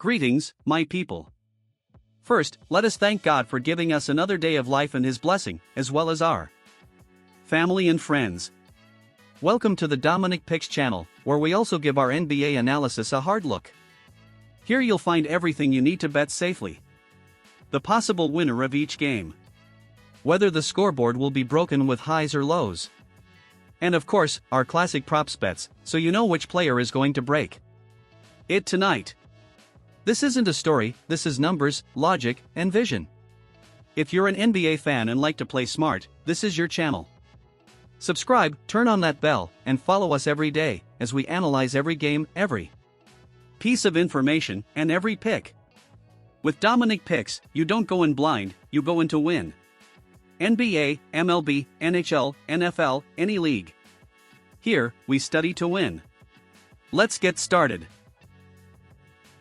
Greetings, my people. First, let us thank God for giving us another day of life and His blessing, as well as our family and friends. Welcome to the Dominic Picks channel, where we also give our NBA analysis a hard look. Here you'll find everything you need to bet safely. The possible winner of each game. Whether the scoreboard will be broken with highs or lows. And of course, our classic props bets, so you know which player is going to break it tonight. This isn't a story, this is numbers, logic, and vision. If you're an NBA fan and like to play smart, this is your channel. Subscribe, turn on that bell, and follow us every day, as we analyze every game, every piece of information, and every pick. With Dominic Picks, you don't go in blind, you go in to win. NBA, MLB, NHL, NFL, any league. Here, we study to win. Let's get started.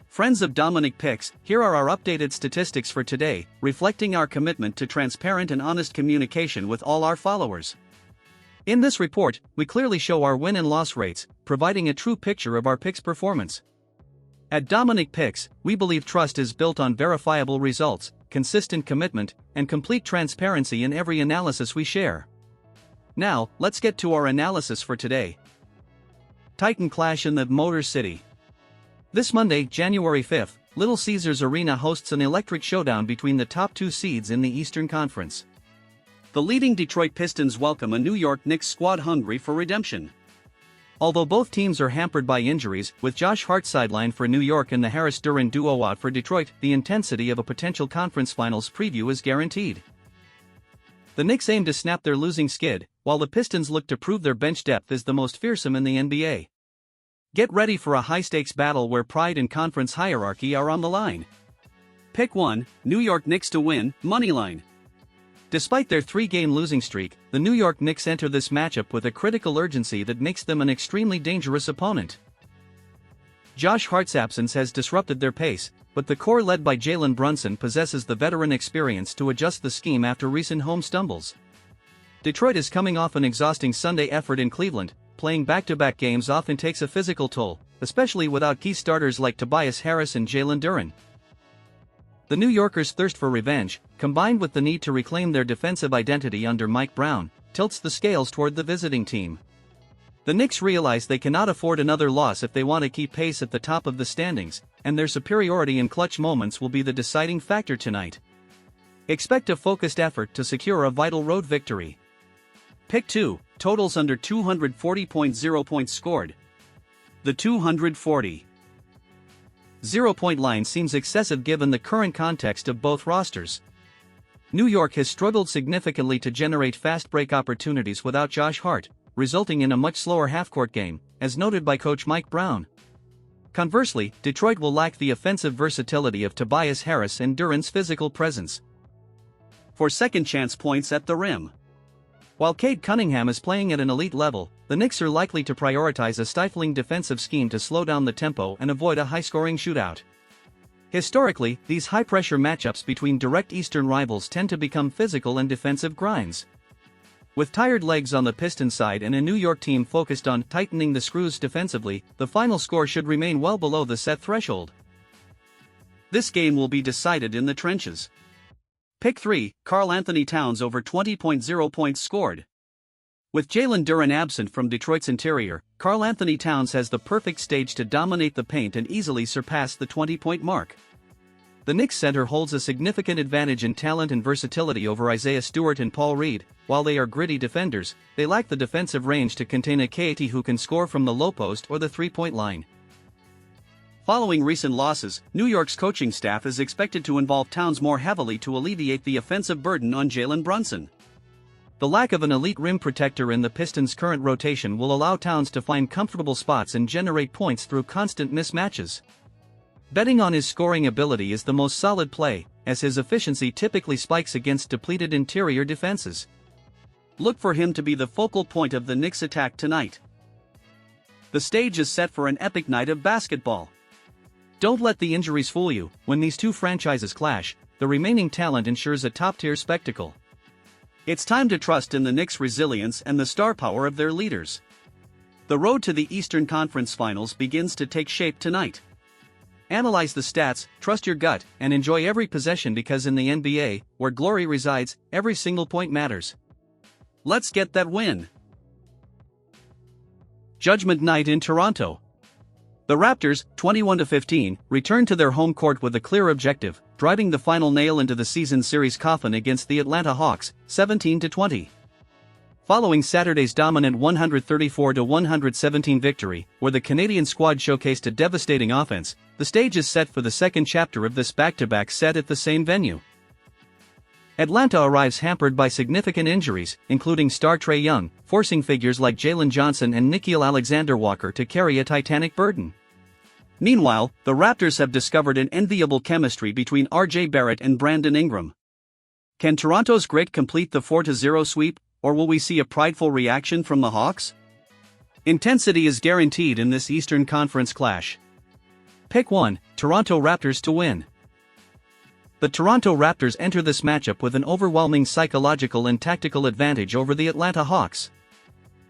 Friends of Dominic Picks, here are our updated statistics for today, reflecting our commitment to transparent and honest communication with all our followers. In this report, we clearly show our win and loss rates, providing a true picture of our picks' performance. At Dominic Picks, we believe trust is built on verifiable results, consistent commitment, and complete transparency in every analysis we share. Now, let's get to our analysis for today. Titan clash in the Motor City. This Monday, January 5th, Little Caesars Arena hosts an electric showdown between the top two seeds in the Eastern Conference. The leading Detroit Pistons welcome a New York Knicks squad hungry for redemption. Although both teams are hampered by injuries, with Josh Hart sidelined for New York and the Harris-Duran duo out for Detroit, the intensity of a potential conference finals preview is guaranteed. The Knicks aim to snap their losing skid, while the Pistons look to prove their bench depth is the most fearsome in the NBA. Get ready for a high-stakes battle where pride and conference hierarchy are on the line. Pick 1, New York Knicks to win, moneyline. Despite their 3-game losing streak, the New York Knicks enter this matchup with a critical urgency that makes them an extremely dangerous opponent. Josh Hart's absence has disrupted their pace, but the core led by Jalen Brunson possesses the veteran experience to adjust the scheme after recent home stumbles. Detroit is coming off an exhausting Sunday effort in Cleveland. Playing back-to-back games often takes a physical toll, especially without key starters like Tobias Harris and Jalen Duren. The New Yorkers' thirst for revenge, combined with the need to reclaim their defensive identity under Mike Brown, tilts the scales toward the visiting team. The Knicks realize they cannot afford another loss if they want to keep pace at the top of the standings, and their superiority in clutch moments will be the deciding factor tonight. Expect a focused effort to secure a vital road victory. Pick 2, totals under 240.0 points scored. The 240.0 point line seems excessive given the current context of both rosters. New York has struggled significantly to generate fast break opportunities without Josh Hart, resulting in a much slower half-court game, as noted by coach Mike Brown. Conversely, Detroit will lack the offensive versatility of Tobias Harris and Duren's physical presence. For second-chance points at the rim. While Cade Cunningham is playing at an elite level, the Knicks are likely to prioritize a stifling defensive scheme to slow down the tempo and avoid a high-scoring shootout. Historically, these high-pressure matchups between direct Eastern rivals tend to become physical and defensive grinds. With tired legs on the Pistons side and a New York team focused on tightening the screws defensively, the final score should remain well below the set threshold. This game will be decided in the trenches. Pick 3, Karl-Anthony Towns over 20.0 points scored. With Jalen Duren absent from Detroit's interior, Karl-Anthony Towns has the perfect stage to dominate the paint and easily surpass the 20-point mark. The Knicks center holds a significant advantage in talent and versatility over Isaiah Stewart and Paul Reed. While they are gritty defenders, they lack the defensive range to contain a KAT who can score from the low post or the three-point line. Following recent losses, New York's coaching staff is expected to involve Towns more heavily to alleviate the offensive burden on Jalen Brunson. The lack of an elite rim protector in the Pistons' current rotation will allow Towns to find comfortable spots and generate points through constant mismatches. Betting on his scoring ability is the most solid play, as his efficiency typically spikes against depleted interior defenses. Look for him to be the focal point of the Knicks' attack tonight. The stage is set for an epic night of basketball. Don't let the injuries fool you. When these two franchises clash, the remaining talent ensures a top-tier spectacle. It's time to trust in the Knicks' resilience and the star power of their leaders. The road to the Eastern Conference Finals begins to take shape tonight. Analyze the stats, trust your gut, and enjoy every possession because in the NBA, where glory resides, every single point matters. Let's get that win. Judgment Night in Toronto. The Raptors, 21-15, returned to their home court with a clear objective, driving the final nail into the season series coffin against the Atlanta Hawks, 17-20. Following Saturday's dominant 134-117 victory, where the Canadian squad showcased a devastating offense, the stage is set for the second chapter of this back-to-back set at the same venue. Atlanta arrives hampered by significant injuries, including star Trae Young, forcing figures like Jalen Johnson and Nickeil Alexander-Walker to carry a titanic burden. Meanwhile, the Raptors have discovered an enviable chemistry between R.J. Barrett and Brandon Ingram. Can Toronto's grit complete the 4-0 sweep, or will we see a prideful reaction from the Hawks? Intensity is guaranteed in this Eastern Conference clash. Pick 1, Toronto Raptors to win. The Toronto Raptors enter this matchup with an overwhelming psychological and tactical advantage over the Atlanta Hawks.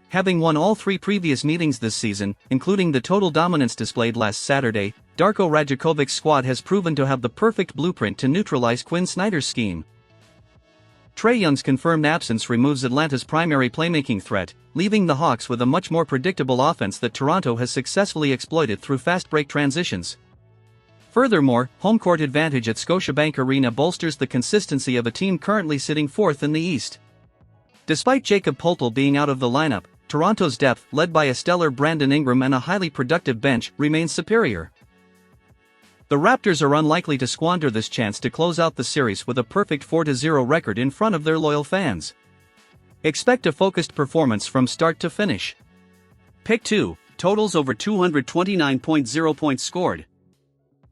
Having won all 3 previous meetings this season, including the total dominance displayed last Saturday, Darko Rajakovic's squad has proven to have the perfect blueprint to neutralize Quinn Snyder's scheme. Trae Young's confirmed absence removes Atlanta's primary playmaking threat, leaving the Hawks with a much more predictable offense that Toronto has successfully exploited through fast break transitions. Furthermore, home court advantage at Scotiabank Arena bolsters the consistency of a team currently sitting 4th in the East. Despite Jakob Poeltl being out of the lineup, Toronto's depth, led by a stellar Brandon Ingram and a highly productive bench, remains superior. The Raptors are unlikely to squander this chance to close out the series with a perfect 4-0 record in front of their loyal fans. Expect a focused performance from start to finish. Pick 2, totals over 229.0 points scored.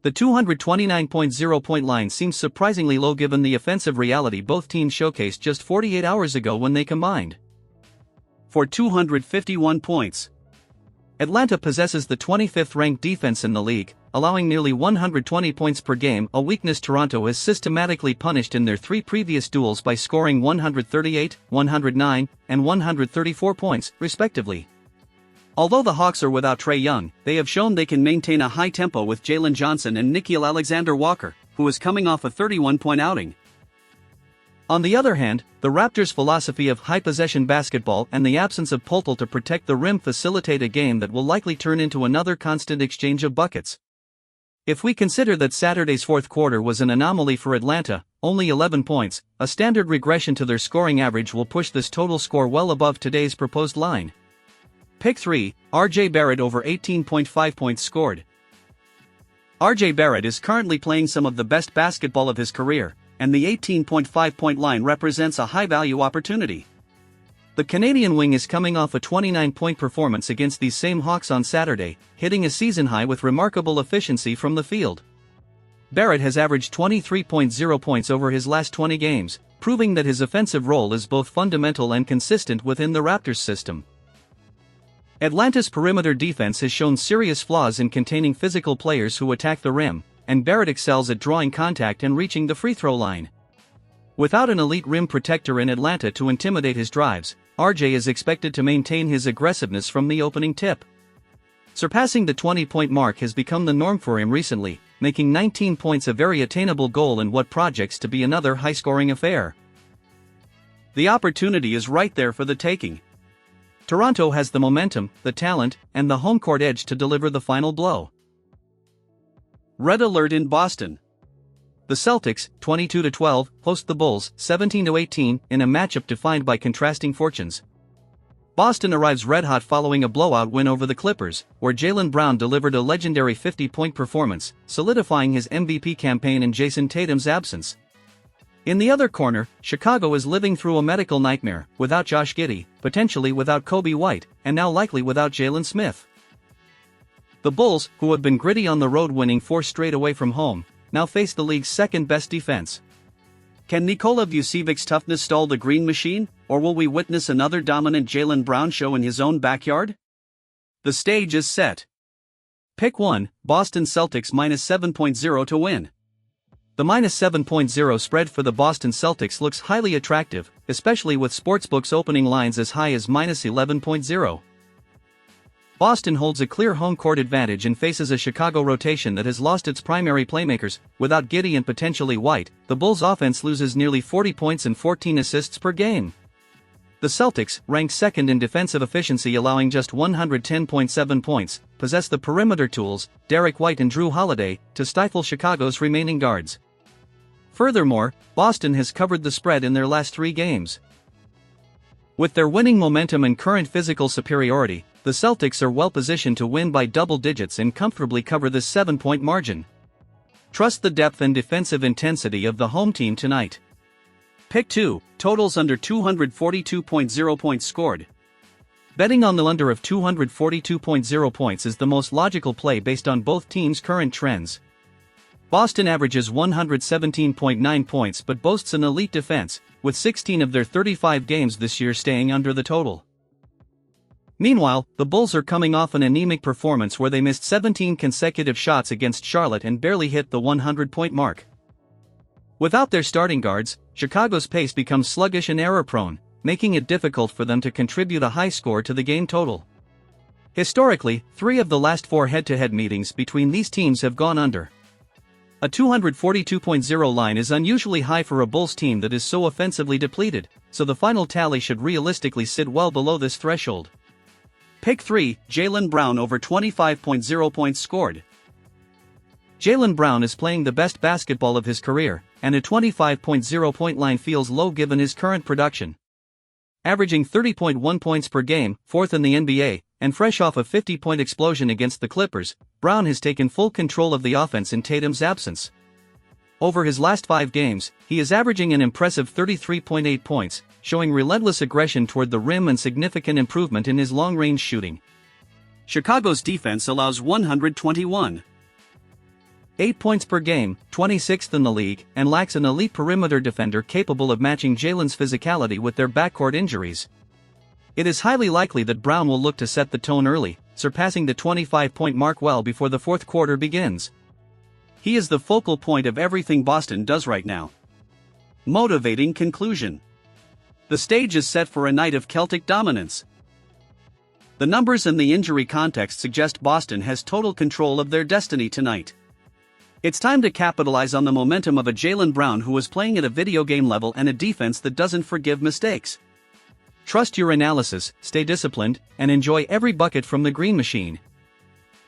The 229.0 point line seems surprisingly low given the offensive reality both teams showcased just 48 hours ago when they combined for 251 points. Atlanta possesses the 25th ranked defense in the league, allowing nearly 120 points per game, a weakness Toronto has systematically punished in their 3 previous duels by scoring 138, 109, and 134 points, respectively. Although the Hawks are without Trae Young, they have shown they can maintain a high tempo with Jalen Johnson and Nickeil Alexander-Walker, who is coming off a 31-point outing. On the other hand, the Raptors' philosophy of high-possession basketball and the absence of Poeltl to protect the rim facilitate a game that will likely turn into another constant exchange of buckets. If we consider that Saturday's fourth quarter was an anomaly for Atlanta, only 11 points, a standard regression to their scoring average will push this total score well above today's proposed line. Pick 3, R.J. Barrett over 18.5 points scored. R.J. Barrett is currently playing some of the best basketball of his career, and the 18.5 point line represents a high-value opportunity. The Canadian wing is coming off a 29-point performance against these same Hawks on Saturday, hitting a season high with remarkable efficiency from the field. Barrett has averaged 23.0 points over his last 20 games, proving that his offensive role is both fundamental and consistent within the Raptors system. Atlanta's perimeter defense has shown serious flaws in containing physical players who attack the rim, and Barrett excels at drawing contact and reaching the free throw line. Without an elite rim protector in Atlanta to intimidate his drives, RJ is expected to maintain his aggressiveness from the opening tip. Surpassing the 20-point mark has become the norm for him recently, making 19 points a very attainable goal in what projects to be another high-scoring affair. The opportunity is right there for the taking. Toronto has the momentum, the talent, and the home court edge to deliver the final blow. Red alert in Boston. The Celtics, 22-12, host the Bulls, 17-18, in a matchup defined by contrasting fortunes. Boston arrives red-hot following a blowout win over the Clippers, where Jaylen Brown delivered a legendary 50-point performance, solidifying his MVP campaign in Jason Tatum's absence. In the other corner, Chicago is living through a medical nightmare, without Josh Giddey, potentially without Kobe White, and now likely without Jalen Smith. The Bulls, who have been gritty on the road winning 4 straight away from home, now face the league's second-best defense. Can Nikola Vucevic's toughness stall the Green Machine, or will we witness another dominant Jaylen Brown show in his own backyard? The stage is set. Pick 1, Boston Celtics -7.0 to win. The -7.0 spread for the Boston Celtics looks highly attractive, especially with sportsbooks opening lines as high as -11.0. Boston holds a clear home court advantage and faces a Chicago rotation that has lost its primary playmakers. Without Giddey and potentially White, the Bulls' offense loses nearly 40 points and 14 assists per game. The Celtics, ranked second in defensive efficiency allowing just 110.7 points, possess the perimeter tools, Derek White and Drew Holiday, to stifle Chicago's remaining guards. Furthermore, Boston has covered the spread in their last 3 games. With their winning momentum and current physical superiority, the Celtics are well positioned to win by double digits and comfortably cover this 7-point margin. Trust the depth and defensive intensity of the home team tonight. Pick 2, totals under 242.0 points scored. Betting on the under of 242.0 points is the most logical play based on both teams' current trends. Boston averages 117.9 points but boasts an elite defense, with 16 of their 35 games this year staying under the total. Meanwhile, the Bulls are coming off an anemic performance where they missed 17 consecutive shots against Charlotte and barely hit the 100-point mark. Without their starting guards, Chicago's pace becomes sluggish and error-prone, making it difficult for them to contribute a high score to the game total. Historically, 3 of the last 4 head-to-head meetings between these teams have gone under. A 242.0 line is unusually high for a Bulls team that is so offensively depleted, so the final tally should realistically sit well below this threshold. Pick 3, Jaylen Brown over 25.0 points scored. Jaylen Brown is playing the best basketball of his career, and a 25.0 point line feels low given his current production. Averaging 30.1 points per game, 4th in the NBA, and fresh off a 50-point explosion against the Clippers, Brown has taken full control of the offense in Tatum's absence. Over his last 5 games, he is averaging an impressive 33.8 points, showing relentless aggression toward the rim and significant improvement in his long-range shooting. Chicago's defense allows 121.8 points per game, 26th in the league, and lacks an elite perimeter defender capable of matching Jaylen's physicality with their backcourt injuries. It is highly likely that Brown will look to set the tone early, surpassing the 25-point mark well before the fourth quarter begins. He is the focal point of everything Boston does right now. Motivating conclusion. The stage is set for a night of Celtic dominance. The numbers and the injury context suggest Boston has total control of their destiny tonight. It's time to capitalize on the momentum of a Jaylen Brown who is playing at a video game level and a defense that doesn't forgive mistakes. Trust your analysis, stay disciplined, and enjoy every bucket from the green machine.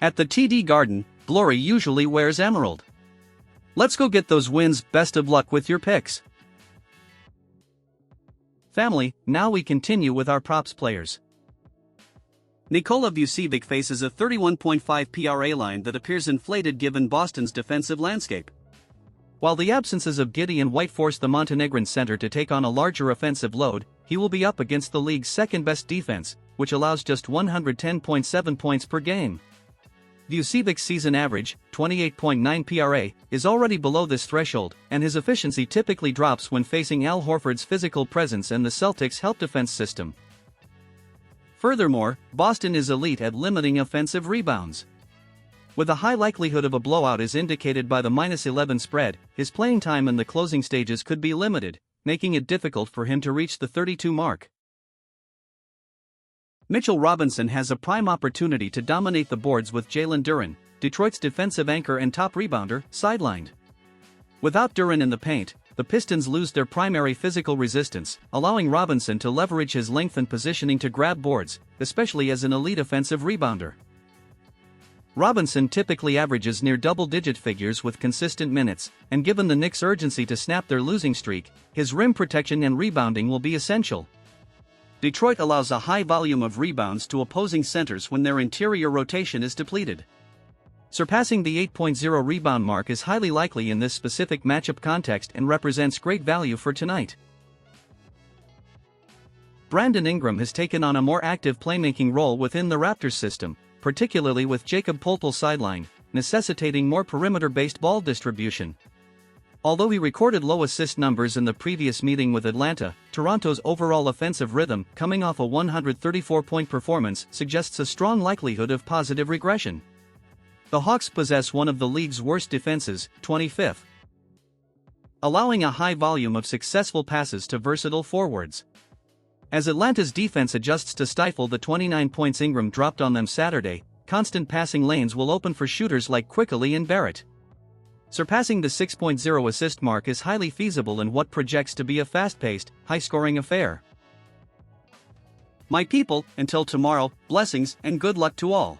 At the TD Garden, glory usually wears emerald. Let's go get those wins. Best of luck with your picks. Family, now we continue with our props players. Nikola Vucevic faces a 31.5 PRA line that appears inflated given Boston's defensive landscape. While the absences of Giddey and White force the Montenegrin center to take on a larger offensive load, he will be up against the league's second-best defense, which allows just 110.7 points per game. Vucevic's season average, 28.9 PRA, is already below this threshold, and his efficiency typically drops when facing Al Horford's physical presence and the Celtics' help defense system. Furthermore, Boston is elite at limiting offensive rebounds. With a high likelihood of a blowout as indicated by the -11 spread, his playing time in the closing stages could be limited, making it difficult for him to reach the 32 mark. Mitchell Robinson has a prime opportunity to dominate the boards with Jalen Duren, Detroit's defensive anchor and top rebounder, sidelined. Without Duren in the paint, the Pistons lose their primary physical resistance, allowing Robinson to leverage his length and positioning to grab boards, especially as an elite offensive rebounder. Robinson typically averages near double-digit figures with consistent minutes, and given the Knicks' urgency to snap their losing streak, his rim protection and rebounding will be essential. Detroit allows a high volume of rebounds to opposing centers when their interior rotation is depleted. Surpassing the 8.0 rebound mark is highly likely in this specific matchup context and represents great value for tonight. Brandon Ingram has taken on a more active playmaking role within the Raptors system, particularly with Jakob Poeltl sidelined, necessitating more perimeter-based ball distribution. Although he recorded low assist numbers in the previous meeting with Atlanta, Toronto's overall offensive rhythm, coming off a 134-point performance, suggests a strong likelihood of positive regression. The Hawks possess one of the league's worst defenses, 25th, allowing a high volume of successful passes to versatile forwards. As Atlanta's defense adjusts to stifle the 29 points Ingram dropped on them Saturday, constant passing lanes will open for shooters like Quickly and Barrett. Surpassing the 6.0 assist mark is highly feasible in what projects to be a fast-paced, high-scoring affair. My people, until tomorrow, blessings and good luck to all.